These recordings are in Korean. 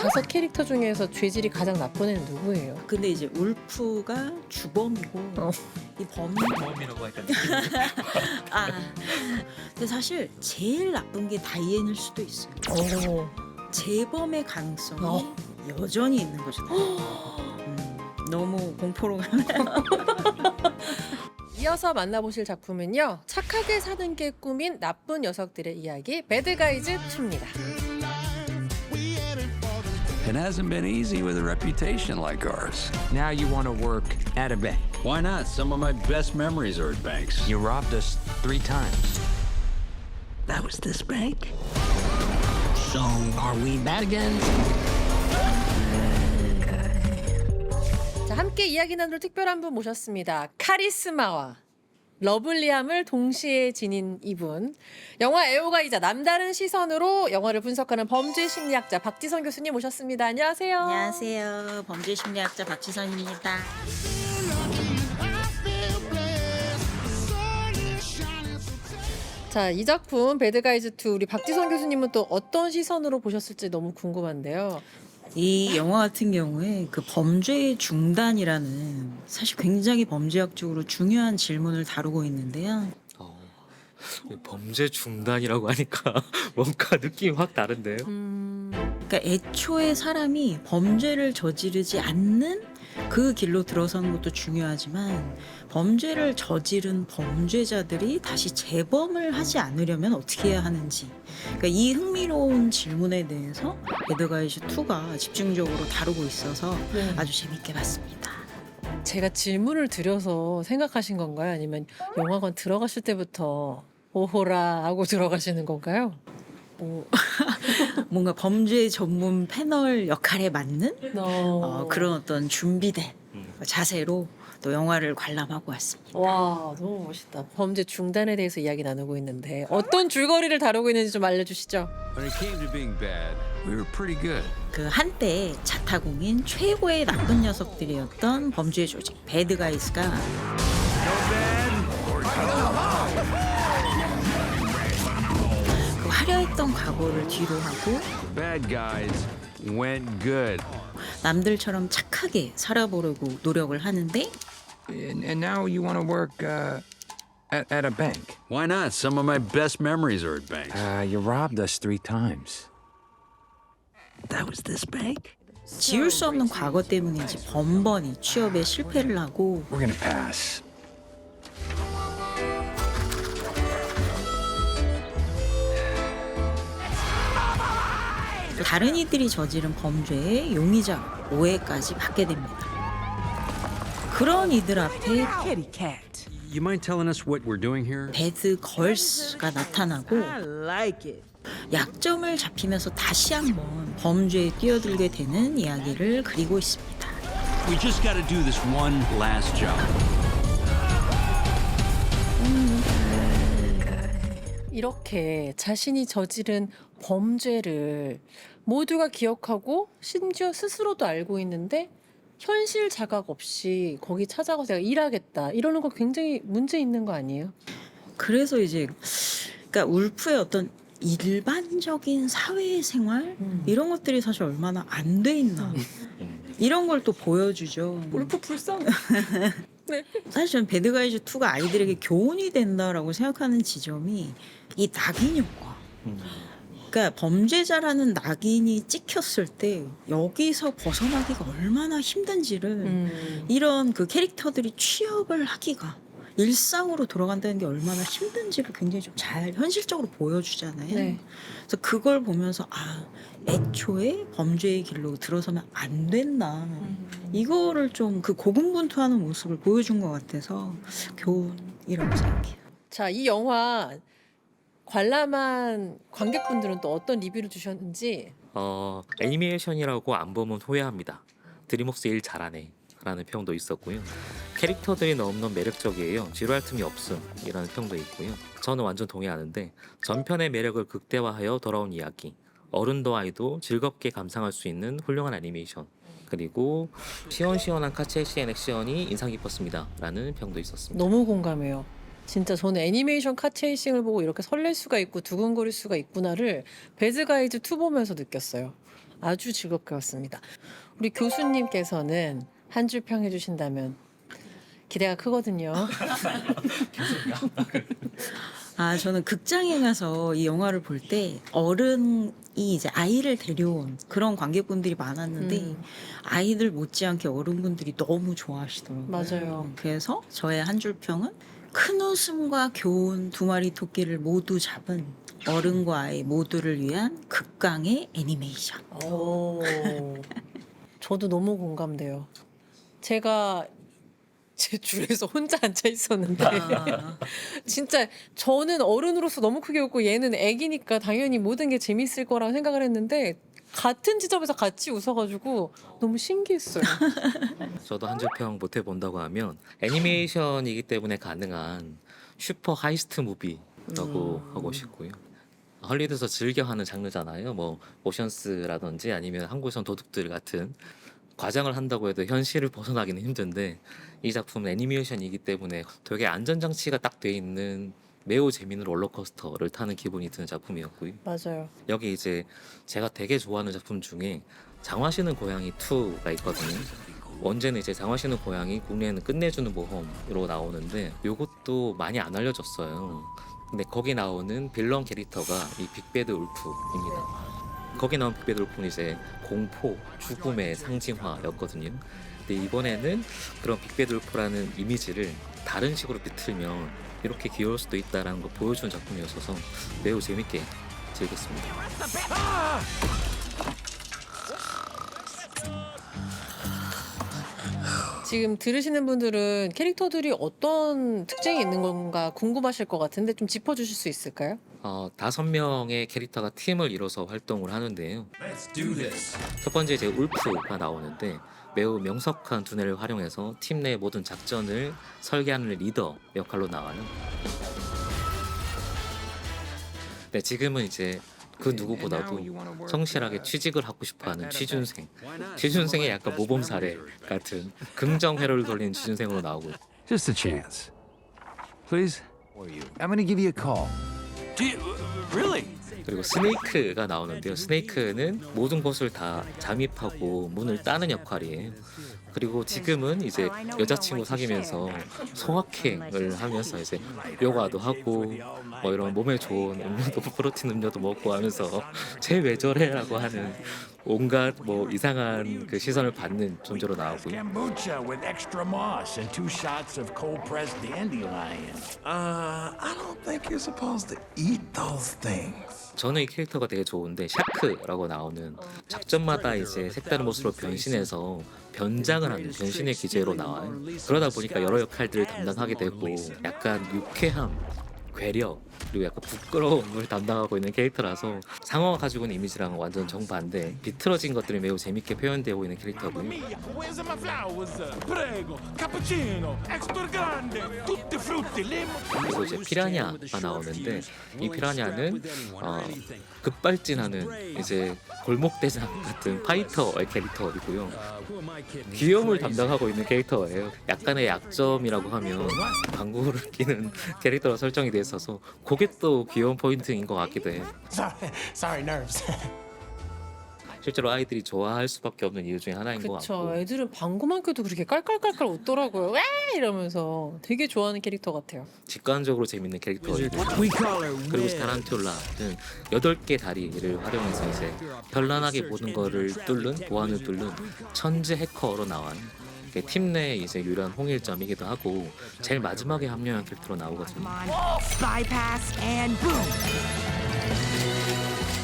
5 캐릭터 중에서 죄질이 가장 나쁜 애는 누구예요? 근데 이제 울프가 주범이고 이 범이라고 하니까 아 근데 사실 제일 나쁜 게 다이앤일 수도 있어요. 재범의 가능성이 여전히 있는 거죠. 너무 공포로 가나요? 이어서 만나보실 작품은요, 착하게 사는 게 꿈인 나쁜 녀석들의 이야기 배드가이즈 2입니다. It hasn't been easy with a reputation like ours. Now you want to work at a bank. Why not? Some of my best memories are at banks. You robbed us 3 times. That was this bank? So are we bad again? 자, 함께 이야기 나눌 특별한 분 모셨습니다. 카리스마와 러블리함을 동시에 지닌 이분, 영화 애호가이자 남다른 시선으로 영화를 분석하는 범죄 심리학자 박지선 교수님 모셨습니다. 안녕하세요. 안녕하세요. 범죄 심리학자 박지선입니다. 자, 이 작품 배드가이즈 2 우리 박지선 교수님은 또 어떤 시선으로 보셨을지 너무 궁금한데요. 이 영화 같은 경우에 그 범죄의 중단이라는 사실 굉장히 범죄학적으로 중요한 질문을 다루고 있는데요. 범죄 중단이라고 하니까 뭔가 느낌이 확 다른데요. 그러니까 애초에 사람이 범죄를 저지르지 않는 그 길로 들어서는 것도 중요하지만 범죄를 저지른 범죄자들이 다시 재범을 하지 않으려면 어떻게 해야 하는지, 그러니까 이 흥미로운 질문에 대해서 배드가이즈 2가 집중적으로 다루고 있어서 아주 재밌게 봤습니다. 제가 질문을 드려서 생각하신 건가요? 아니면 영화관 들어가실 때부터 오호라 하고 들어가시는 건가요? 뭔가 범죄 전문 패널 역할에 맞는 그런 어떤 준비된 자세로 또 영화를 관람하고 왔습니다. 와, 너무 멋있다. 범죄 중단에 대해서 이야기 나누고 있는데 어떤 줄거리를 다루고 있는지 좀 알려주시죠. When it came to being bad, we were pretty good. 그 한때 자타공인 최고의 나쁜 녀석들이었던 범죄 조직 배드가이즈가 그 화려했던 과거를 뒤로 하고 The bad guys went good. 남들처럼 착하게 살아보려고 노력을 하는데 And now you want to work at a bank. Why not? Some of my best memories are at banks. You robbed us 3 times. That was this bank? 지울 수 없는 과거 때문인지 번번이 취업에 실패를 하고 We're gonna pass. 다른 이들이 저지른 범죄의 용의자 오해까지 받게 됩니다. 그런 이들 앞에 You mind telling us what we're doing here? 배드 걸스가 나타나고 약점을 잡히면서 다시 한번 범죄에 뛰어들게 되는 이야기를 그리고 있습니다. We just got to do this one last job. 이렇게 자신이 저지른 범죄를 모두가 기억하고 심지어 스스로도 알고 있는데 현실 자각 없이 거기 찾아가서 내가 일하겠다 이러는 거 굉장히 문제 있는 거 아니에요? 그래서 이제 그러니까 울프의 어떤 일반적인 사회생활 이런 것들이 사실 얼마나 안 돼 있나 이런 걸 또 보여주죠. 울프 불쌍해. 사실 저는 배드가이즈 2가 아이들에게 교훈이 된다라고 생각하는 지점이 이 낙인 효과. 그러니까 범죄자라는 낙인이 찍혔을 때 여기서 벗어나기가 얼마나 힘든지를 이런 그 캐릭터들이 취업을 하기가 일상으로 돌아간다는 게 얼마나 힘든지를 굉장히 좀 잘 현실적으로 보여주잖아요. 네. 그래서 그걸 보면서 애초에 범죄의 길로 들어서면 안 된다. 이거를 좀 그 고군분투하는 모습을 보여준 것 같아서 교훈이라고 생각해요. 자, 이 영화 관람한 관객분들은 또 어떤 리뷰를 주셨는지. 애니메이션이라고 안 보면 후회합니다. 드림웍스 일 잘하네 라는 평도 있었고요. 캐릭터들이 너무너무 매력적이에요. 지루할 틈이 없음 이라는 평도 있고요. 저는 완전 동의하는데 전편의 매력을 극대화하여 돌아온 이야기, 어른도 아이도 즐겁게 감상할 수 있는 훌륭한 애니메이션, 그리고 시원시원한 카체이시엔 액션이 인상 깊었습니다 라는 평도 있었습니다. 너무 공감해요. 진짜 저는 애니메이션 카체이싱을 보고 이렇게 설렐 수가 있고 두근거릴 수가 있구나를 배드가이즈 2 보면서 느꼈어요. 아주 즐겁게 봤습니다. 우리 교수님께서는 한 줄 평 해주신다면 기대가 크거든요. 아, 저는 극장에 가서 이 영화를 볼 때 어른이 이제 아이를 데려온 그런 관객분들이 많았는데 아이들 못지않게 어른분들이 너무 좋아하시더라고요. 맞아요. 그래서 저의 한 줄 평은 큰 웃음과 교훈 두 마리 토끼를 모두 잡은 어른과 아이 모두를 위한 극강의 애니메이션. 오, 저도 너무 공감돼요. 제가 제 줄에서 혼자 앉아 있었는데 아, 진짜 저는 어른으로서 너무 크게 웃고 얘는 애기니까 당연히 모든 게 재밌을 거라고 생각을 했는데 같은 지점에서 같이 웃어가지고 너무 신기했어요. 저도 한 줄 평 못 해본다고 하면 애니메이션이기 때문에 가능한 슈퍼 하이스트 무비라고 하고 싶고요. 헐리우드에서 즐겨 하는 장르잖아요. 뭐 오션스라든지 아니면 한국에선 도둑들 같은 과장을 한다고 해도 현실을 벗어나기는 힘든데 이 작품은 애니메이션이기 때문에 되게 안전장치가 딱 돼 있는 매우 재밌는 롤러코스터를 타는 기분이 드는 작품이었고요. 맞아요. 여기 이제 제가 되게 좋아하는 작품 중에 장화시는 고양이 2가 있거든요. 원제는 이제 장화시는 고양이 국내에는 끝내주는 모험으로 나오는데 이것도 많이 안 알려졌어요. 근데 거기 나오는 빌런 캐릭터가 이 빅배드 울프입니다. 거기 나온 빅배드 울프는 이제 공포, 죽음의 상징화였거든요. 근데 이번에는 그런 빅배드 울프라는 이미지를 다른 식으로 비틀면 이렇게 귀여울 수도 있다라는 걸 보여주는 작품이었어서 매우 재밌게 즐겼습니다. 지금 들으시는 분들은 캐릭터들이 어떤 특징이 있는 건가 궁금하실 것 같은데 좀 짚어주실 수 있을까요? 5명의 캐릭터가 팀을 이뤄서 활동을 하는데요. 첫 번째 이제 울프가 나오는데 매우 명석한 두뇌를 활용해서 팀 내 모든 작전을 설계하는 리더 역할로 나와요. 네, 지금은 이제 그 누구보다도 성실하게 취직을 하고 싶어하는 취준생의 약간 모범 사례 같은 긍정 회로를 돌리는 취준생으로 나오고 Just a chance. Please? I'm gonna give you a call. 그리고 스네이크가 나오는데요. 스네이크는 모든 것을 다 잠입하고 문을 따는 역할이에요. 그리고 지금은 이제 여자친구 사귀면서 성악행을 하면서 이제 요가도 하고 뭐 이런 몸에 좋은 음료도 프로틴 음료도 먹고 하면서 쟤 왜 저래라고 하는 온갖 뭐 이상한 그 시선을 받는 존재로 나오고요. Kombucha with extra moss and 2 shots of cold-pressed dandelion. I don't think you're supposed to eat those things. 저는 이 캐릭터가 되게 좋은데 샤크라고 나오는 작전마다 이제 색다른 모습으로 변신해서 변장을 하는 변신의 기재로 나와요. 그러다 보니까 여러 역할들을 담당하게 되고 약간 유쾌함, 괴력 그리고 약간 부끄러움을 담당하고 있는 캐릭터라서 상어가 가지고 있는 이미지랑 완전 정반대 비틀어진 것들이 매우 재밌게 표현되고 있는 캐릭터고요. Mia, where's my flowers? Prego, cappuccino, extra grande, tutti frutti, lemon. 그리고 이제 피라냐가 나오는데 이 피라냐는 급발진하는 이제 골목대장 같은 파이터의 캐릭터이고요. 귀여움을 담당하고 있는 캐릭터예요. 약간의 약점이라고 하면 방구를 끼는 캐릭터로 설정이 돼 있어서 그게 또 귀여운 포인트인 것 같기도 해요. Sorry, nerves. 실제로 아이들이 좋아할 수밖에 없는 이유 중에 하나인 것 그쵸. 같고 애들은 방구만 껴도 그렇게 깔깔깔깔 웃더라고요. 왜 이러면서 되게 좋아하는 캐릭터 같아요. 직관적으로 재밌는 캐릭터이고 We call her 그리고 타란툴라는 8개 다리를 활용해서 이제 현란하게 모든 거를 뚫는 보안을 뚫는 천재 해커로 나와요. 팀 내에 이제 유일한 홍일점이기도 하고 제일 마지막에 합류한 캐릭터로 나오거든요. Spy pass and boom.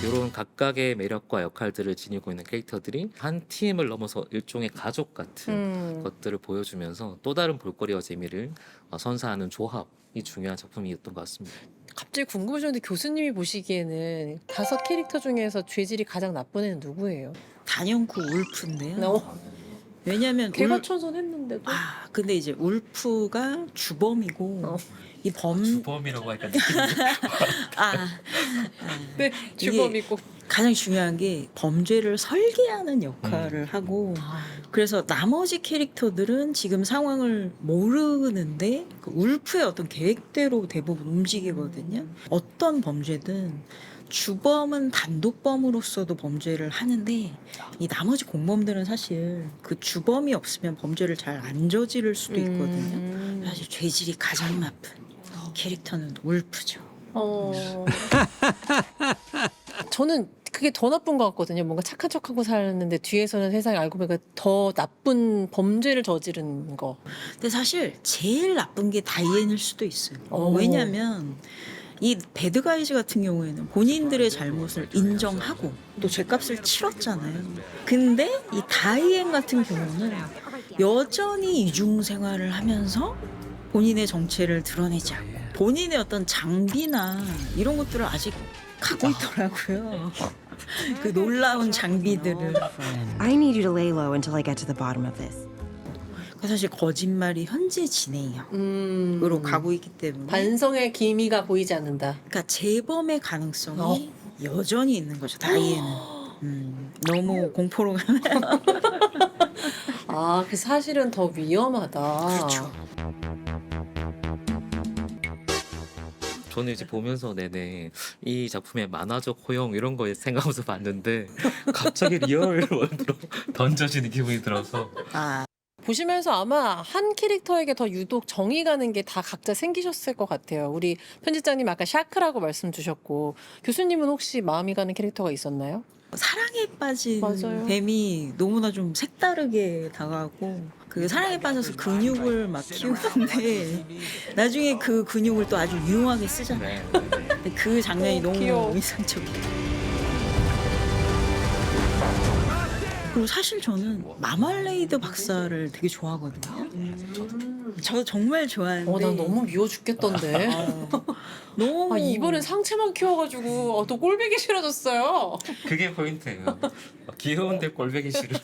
이런 각각의 매력과 역할들을 지니고 있는 캐릭터들이 한 팀을 넘어서 일종의 가족 같은 것들을 보여주면서 또 다른 볼거리와 재미를 선사하는 조합이 중요한 작품이었던 것 같습니다. 갑자기 궁금해졌는데 교수님이 보시기에는 5 캐릭터 중에서 죄질이 가장 나쁜 애는 누구예요? 단연코 울프인데요. 어, 왜냐면 개과천선했는데도 근데 이제 울프가 주범이고 이 주범이라고 하니까 네, 주범이고 가장 중요한 게 범죄를 설계하는 역할을 하고 그래서 나머지 캐릭터들은 지금 상황을 모르는데 그 울프의 어떤 계획대로 대부분 움직이거든요. 어떤 범죄든 주범은 단독범으로서도 범죄를 하는데 이 나머지 공범들은 사실 그 주범이 없으면 범죄를 잘 안 저지를 수도 있거든요. 사실 죄질이 가장 나쁜 캐릭터는 울프죠. 저는 그게 더 나쁜 것 같거든요. 뭔가 착한 척하고 살았는데 뒤에서는 세상에 알고 보니까 더 나쁜 범죄를 저지른 거. 근데 사실 제일 나쁜 게 다이앤일 수도 있어요. 왜냐하면 이 배드가이즈 같은 경우에는 본인들의 잘못을 인정하고 또 죄값을 치렀잖아요. 근데 이 다이앤 같은 경우는 여전히 이중생활을 하면서 본인의 정체를 드러내지 않고 본인의 어떤 장비나 이런 것들을 아직 갖고 있더라고요. 그 놀라운 장비들을. I need you to lay low until I get to the bottom of this. 사실 거짓말이 현재 진행형으로 가고 있기 때문에 반성의 기미가 보이지 않는다. 그러니까 재범의 가능성이 여전히 있는 거죠. 다이앤은. 너무 공포로 가나요? 아, 그 사실은 더 위험하다. 그렇죠. 저는 이제 보면서 내내 이 작품의 만화적 호용 이런 거에 생각하면서 봤는데 갑자기 리얼 월드로 던져지는 기분이 들어서 보시면서 아마 한 캐릭터에게 더 유독 정이 가는 게 다 각자 생기셨을 것 같아요. 우리 편집장님 아까 샤크라고 말씀 주셨고 교수님은 혹시 마음이 가는 캐릭터가 있었나요? 사랑에 빠진 맞아요. 뱀이 너무나 좀 색다르게 다가가고 그 사랑에 빠져서 근육을 막 키우는데 나중에 그 근육을 또 아주 유용하게 쓰잖아요. 근데 그 장면이 너무 귀여워. 인상적이에요. 그리고 사실 저는 마말레이드 박사를 되게 좋아하거든요. 저 정말 좋아하는데 난 너무 미워 죽겠던데. 너무 이번엔 상체만 키워가지고 또 꼴보기 싫어졌어요. 그게 포인트예요. 귀여운데 꼴보기 싫은.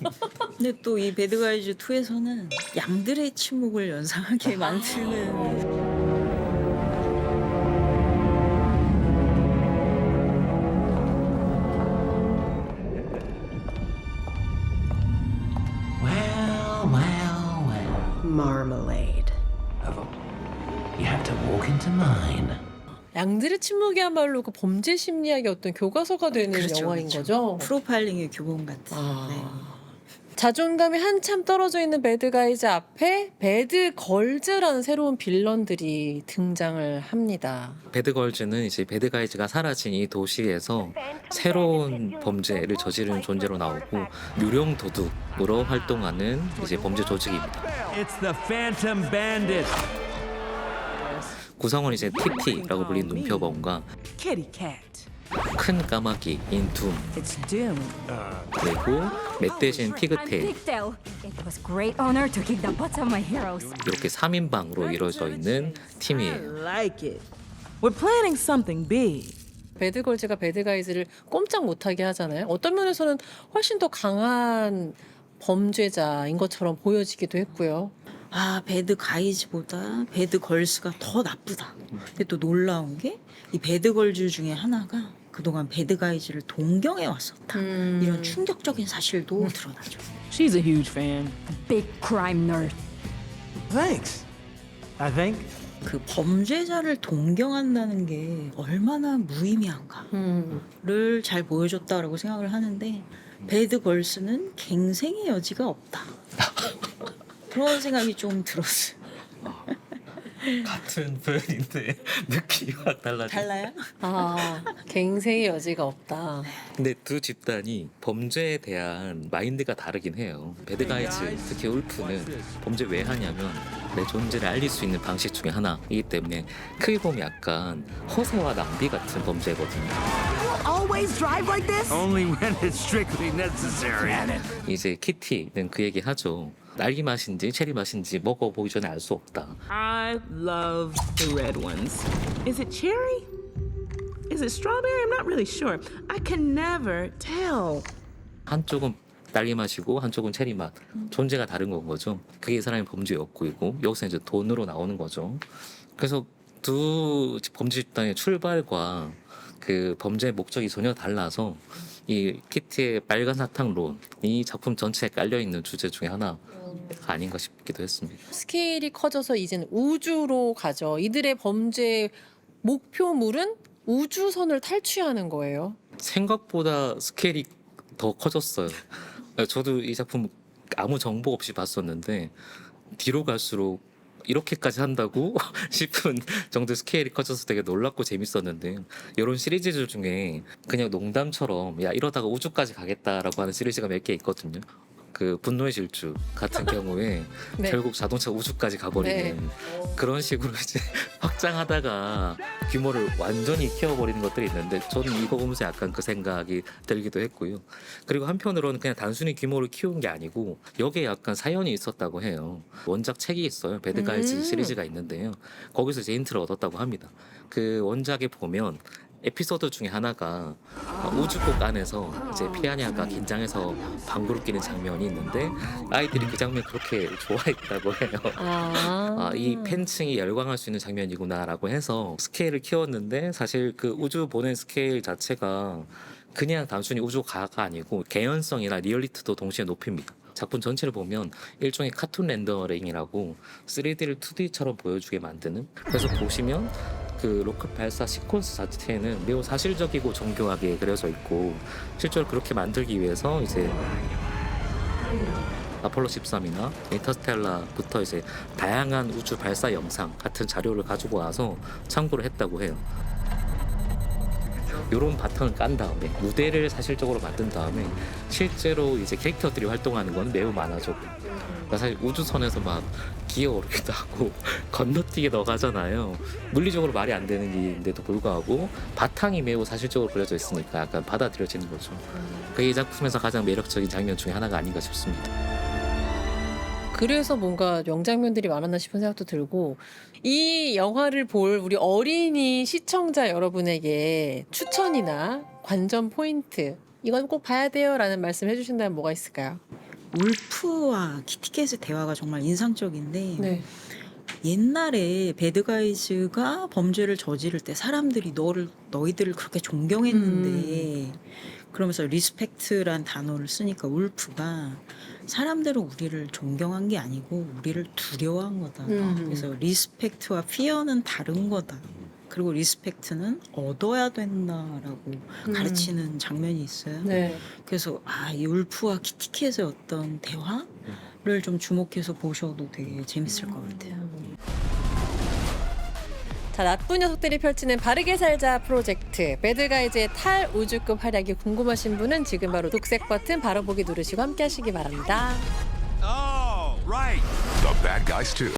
근데 또 이 배드가이즈 2에서는 양들의 침묵을 연상하게 만드는 Marmalade. You have to walk into mine. 양들의 침묵이야말로 그 범죄 심리학의 어떤 교과서가 되는 그렇죠, 영화인 그렇죠. 거죠. 프로파일링의 교본 같은. 네. 자존감이 한참 떨어져 있는 배드가이즈 앞에 배드걸즈라는 새로운 빌런들이 등장을 합니다. 배드걸즈는 이제 배드가이즈가 사라진 이 도시에서 새로운 범죄를 저지르는 존재로 나오고 유령 도둑으로 활동하는 이제 범죄 조직입니다. It's the Phantom Bandit. 구성원 이제 TT라고 불리는 눈표범과 Kitty cat. 큰 까마귀인 둠 It's Doom. 그리고 멧돼지인 피그테일 Pigtail. It was great honor to kick the butts of my heroes. 이렇게 3인방으로 이루어져 있는 팀이에요. Like it. We're planning something big. 배드걸즈가 배드가이즈를 꼼짝 못하게 하잖아요. 어떤 면에서는 훨씬 더 강한 범죄자인 것처럼 보여지기도 했고요. 배드가이즈보다 배드걸스가 더 나쁘다. 근데 또 놀라운 게 이 배드걸즈 중에 하나가 그동안 배드가이즈를 동경해 왔었다. 이런 충격적인 사실도 드러나죠. She's a huge fan. Big crime nerd. Thanks. I think. 그 범죄자를 동경한다는 게 얼마나 무의미한가를 잘 보여줬다라고 생각을 하는데 배드걸스는 갱생의 여지가 없다. 그런 생각이 좀 들었어요. 같은 표현인데 느낌이 확 달라져. 달라요? 갱생의 여지가 없다. 근데 두 집단이 범죄에 대한 마인드가 다르긴 해요. 배드가이즈, 특히 울프는 범죄 왜 하냐면 내 존재를 알릴 수 있는 방식 중에 하나이기 때문에 크게 보면 약간 허세와 낭비 같은 범죄거든요. Always drive like this? Only when it's strictly necessary. 이제 키티는 그 얘기 하죠. 딸기 맛인지 체리 맛인지 먹어보기 전에 알 수 없다. I love the red ones. Is it cherry? Is it strawberry? I'm not really sure. I can never tell. 한쪽은 딸기 맛이고 한쪽은 체리 맛. 존재가 다른 건 거죠. 그게 이 사람의 범죄 욕구이고 여기서 이제 돈으로 나오는 거죠. 그래서 두 범죄 집단의 출발과 그 범죄의 목적이 전혀 달라서 이 키티의 빨간 사탕론 이 작품 전체에 깔려 있는 주제 중에 하나 아닌가 싶기도 했습니다. 스케일이 커져서 이제는 우주로 가죠. 이들의 범죄 목표물은 우주선을 탈취하는 거예요. 생각보다 스케일이 더 커졌어요. 저도 이 작품 아무 정보 없이 봤었는데 뒤로 갈수록 이렇게까지 한다고 싶은 정도 스케일이 커져서 되게 놀랍고 재밌었는데, 이런 시리즈들 중에 그냥 농담처럼 야 이러다가 우주까지 가겠다라고 하는 시리즈가 몇 개 있거든요. 그 분노의 질주 같은 경우에 네. 결국 자동차 우주까지 가버리는 그런 식으로 이제 확장하다가 규모를 완전히 키워버리는 것들이 있는데, 저는 이거 보면서 약간 그 생각이 들기도 했고요. 그리고 한편으로는 그냥 단순히 규모를 키운 게 아니고 여기에 약간 사연이 있었다고 해요. 원작 책이 있어요. 배드가이즈 시리즈가 있는데요. 거기서 이제 힌트를 얻었다고 합니다. 그 원작에 보면 에피소드 중에 하나가 우주국 안에서 이제 피아냐가 긴장해서 방구를 끼는 장면이 있는데 아이들이 그 장면 그렇게 좋아했다고 해요. 이 팬층이 열광할 수 있는 장면이구나라고 해서 스케일을 키웠는데, 사실 그 우주 보낸 스케일 자체가 그냥 단순히 우주가가 아니고 개연성이나 리얼리티도 동시에 높입니다. 작품 전체를 보면 일종의 카툰 렌더링이라고 3D를 2D처럼 보여주게 만드는, 그래서 보시면 그 로켓 발사 시퀀스 자체는 매우 사실적이고 정교하게 그려져 있고, 실제로 그렇게 만들기 위해서 이제 아폴로 13이나 인터스텔라부터 이제 다양한 우주 발사 영상 같은 자료를 가지고 와서 참고를 했다고 해요. 이런 바탕을 깐 다음에 무대를 사실적으로 만든 다음에 실제로 이제 캐릭터들이 활동하는 건 매우 많아졌고, 그러니까 사실 우주선에서 막 기어오르기도 하고 건너뛰기 넣어가잖아요. 물리적으로 말이 안 되는 일인데도 불구하고 바탕이 매우 사실적으로 그려져 있으니까 약간 받아들여지는 거죠. 그게 이 작품에서 가장 매력적인 장면 중에 하나가 아닌가 싶습니다. 그래서 뭔가 명장면들이 많았나 싶은 생각도 들고, 이 영화를 볼 우리 어린이 시청자 여러분에게 추천이나 관전 포인트, 이건 꼭 봐야 돼요라는 말씀 해주신다면 뭐가 있을까요? 울프와 키티캣의 대화가 정말 인상적인데, 네. 옛날에 배드가이즈가 범죄를 저지를 때 사람들이 너희들을 그렇게 존경했는데 그러면서 리스펙트란 단어를 쓰니까 울프가 사람들은 우리를 존경한 게 아니고 우리를 두려워한 거다. 그래서 리스펙트와 피어는 다른 거다. 그리고 리스펙트는 얻어야 된다라고 가르치는 장면이 있어요. 네. 그래서 이 울프와 키티캣의 어떤 대화를 좀 주목해서 보셔도 되게 재밌을 것 같아요. 자, 나쁜 녀석들이 펼치는 바르게 살자 프로젝트 배드가이즈의 탈우주급 활약이 궁금하신 분은 지금 바로 녹색 버튼 바로 보기 누르시고 함께 하시기 바랍니다. Oh, right. The Bad Guys 2.